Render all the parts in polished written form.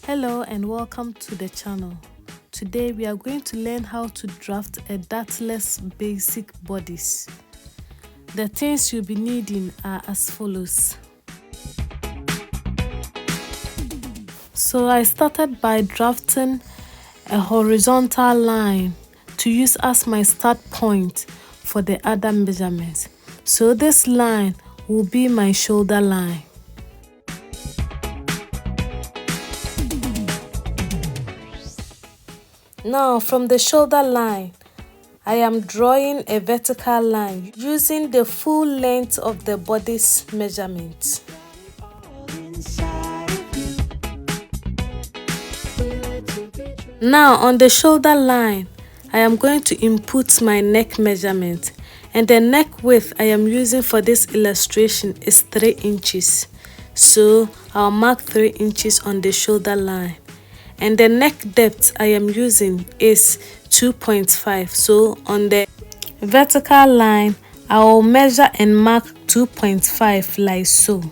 Hello and welcome to the channel. Today we are going to learn how to draft a Dartless basic bodice. The things you'll be needing are as follows. So I started by drafting a horizontal line to use as my start point for the other measurements. So this line will be my shoulder line. Now from the shoulder line, I am drawing a vertical line using the full length of the bodice measurement. Now on the shoulder line, I am going to input my neck measurement, and the neck width I am using for this illustration is 3 inches. So I'll mark 3 inches on the shoulder line. And the neck depth I am using is 2.5. So on the vertical line, I will measure and mark 2.5 like so.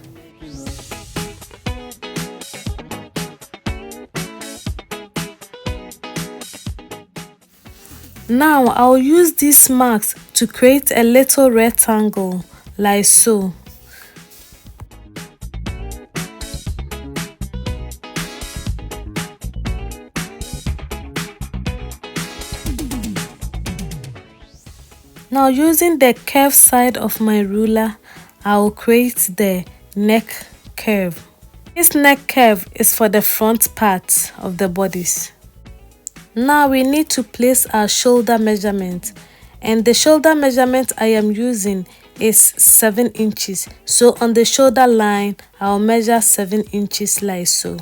Now I'll use these marks to create a little rectangle like so. Now using the curved side of my ruler, I will create the neck curve. This neck curve is for the front part of the bodice. Now we need to place our shoulder measurement, and the shoulder measurement I am using is 7 inches. So on the shoulder line, I'll measure 7 inches like so.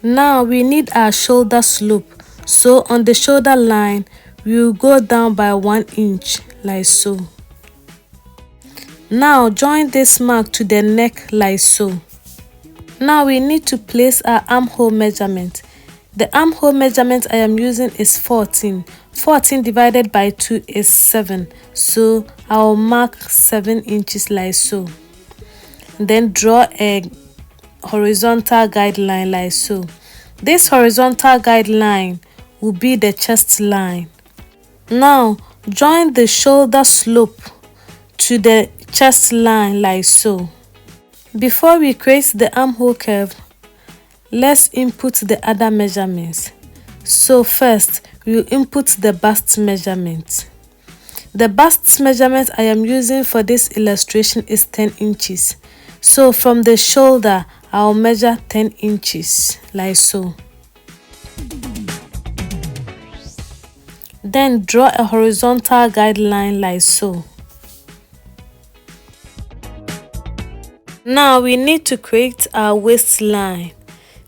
Now we need our shoulder slope. So on the shoulder line, we will go down by 1 inch like so. Now join this mark to the neck like so. Now we need to place our armhole measurement. The armhole measurement I am using is 14. 14 divided by 2 is 7. So I will mark 7 inches like so. Then draw a horizontal guideline like so. This horizontal guideline will be the chest line. Now join the shoulder slope to the chest line like so. Before we create the armhole curve, let's input the other measurements. So first, we will input the bust measurement. The bust measurement I am using for this illustration is 10 inches. So from the shoulder, I will measure 10 inches like so. Then draw a horizontal guideline like so. Now we need to create our waistline.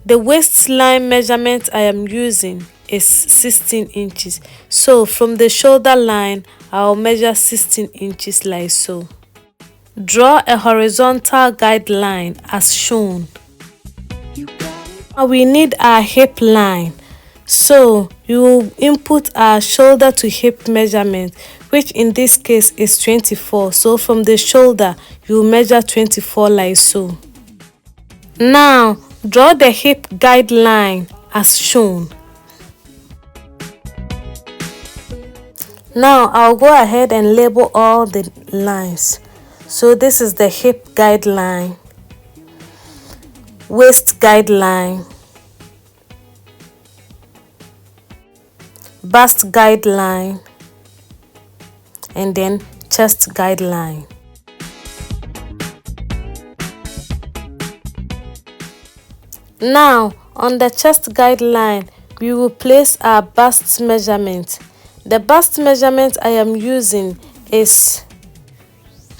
The waistline measurement I am using is 16 inches. So from the shoulder line, I'll measure 16 inches like so. Draw a horizontal guideline as shown. Now we need our hip line. So you will input our shoulder to hip measurement, which in this case is 24. So from the shoulder, you will measure 24 like so. Now draw the hip guideline as shown. Now I'll go ahead and label all the lines. So this is the hip guideline, waist guideline, bust guideline, and then chest guideline. Now on the chest guideline, we will place our bust measurement. The bust measurement I am using is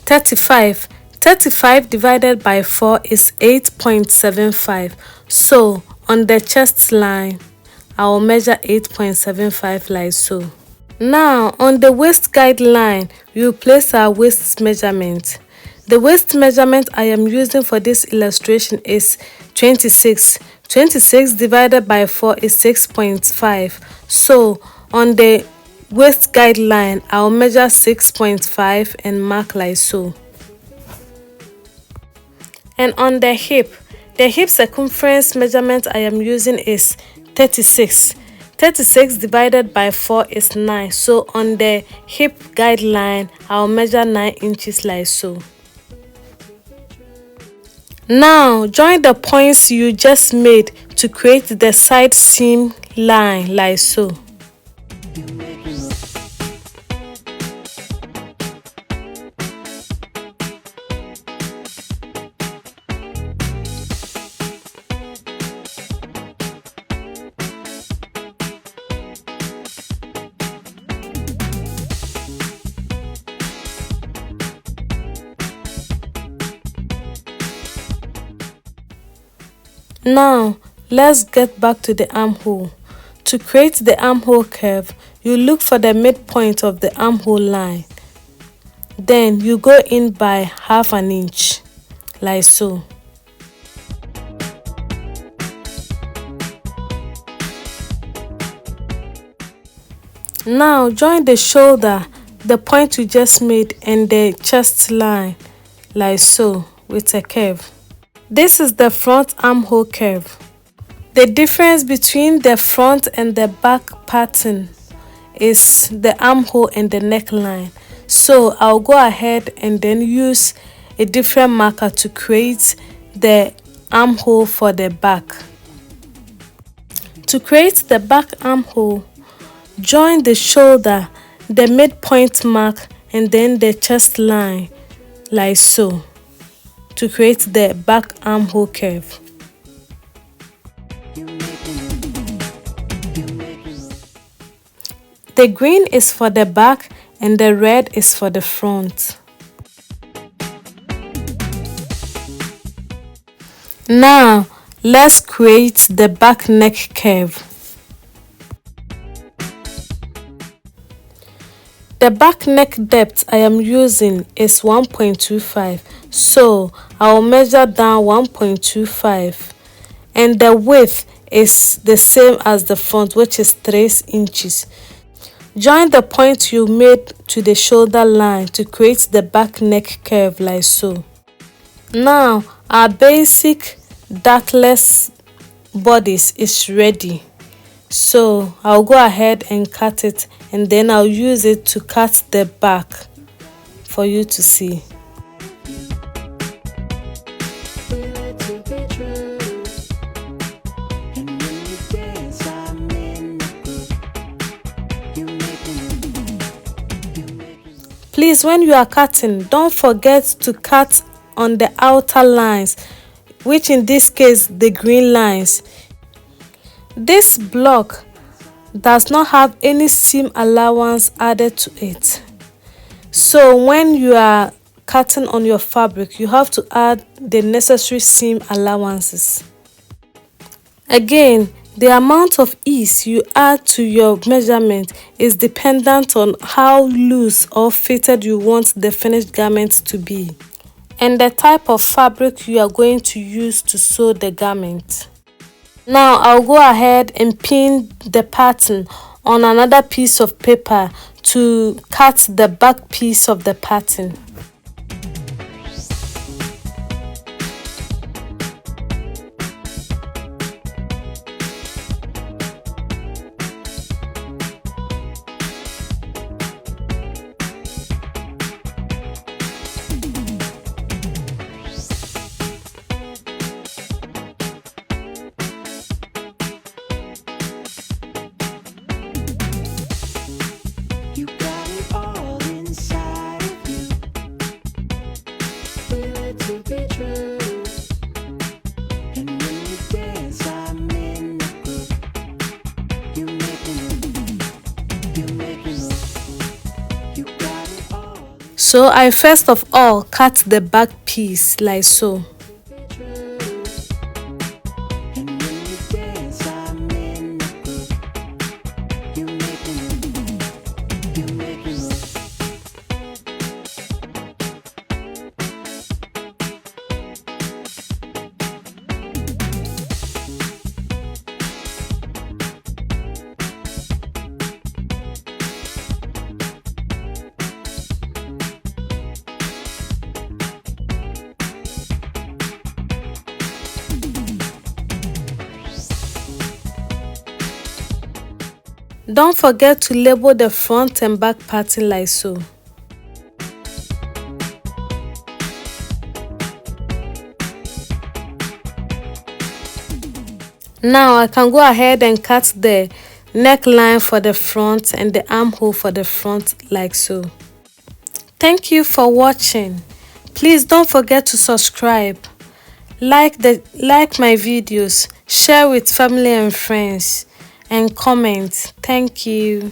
35. 35 divided by 4 is 8.75. So on the chest line, I will measure 8.75 like so. Now on the waist guideline, we will place our waist measurement. The waist measurement I am using for this illustration is 26. 26 divided by 4 is 6.5. So on the waist guideline, I'll measure 6.5 and mark like so. And on the hip The hip circumference measurement I am using is 36. 36 divided by 4 is 9. So on the hip guideline, I'll measure 9 inches like so. Now join the points you just made to create the side seam line like so. Now, let's get back to the armhole. To create the armhole curve, you look for the midpoint of the armhole line. Then you go in by half an inch, like so. Now join the shoulder, the point you just made, and the chest line, like so, with a curve. This is the front armhole curve. The difference between the front and the back pattern is the armhole and the neckline. So I'll go ahead and then use a different marker to create the armhole for the back. To create the back armhole, join the shoulder, the midpoint mark, and then the chest line, like so, to create the back armhole curve. The green is for the back and the red is for the front. Now, let's create the back neck curve. The back neck depth I am using is 1.25, so I will measure down 1.25, and the width is the same as the front, which is 3 inches. Join the point you made to the shoulder line to create the back neck curve like so. Now our basic dartless bodice is ready. So I'll go ahead and cut it, and then I'll use it to cut the back for you to see. Please, when you are cutting, don't forget to cut on the outer lines, which in this case the green lines. This block does not have any seam allowance added to it. So when you are cutting on your fabric, you have to add the necessary seam allowances. Again, the amount of ease you add to your measurement is dependent on how loose or fitted you want the finished garment to be, and the type of fabric you are going to use to sew the garment. Now I'll go ahead and pin the pattern on another piece of paper to cut the back piece of the pattern. So I first of all cut the back piece like so. Don't forget to label the front and back parting like so. Now I can go ahead and cut the neckline for the front and the armhole for the front like so. Thank you for watching. Please don't forget to subscribe, like my videos, share with family and friends, and comment. Thank you.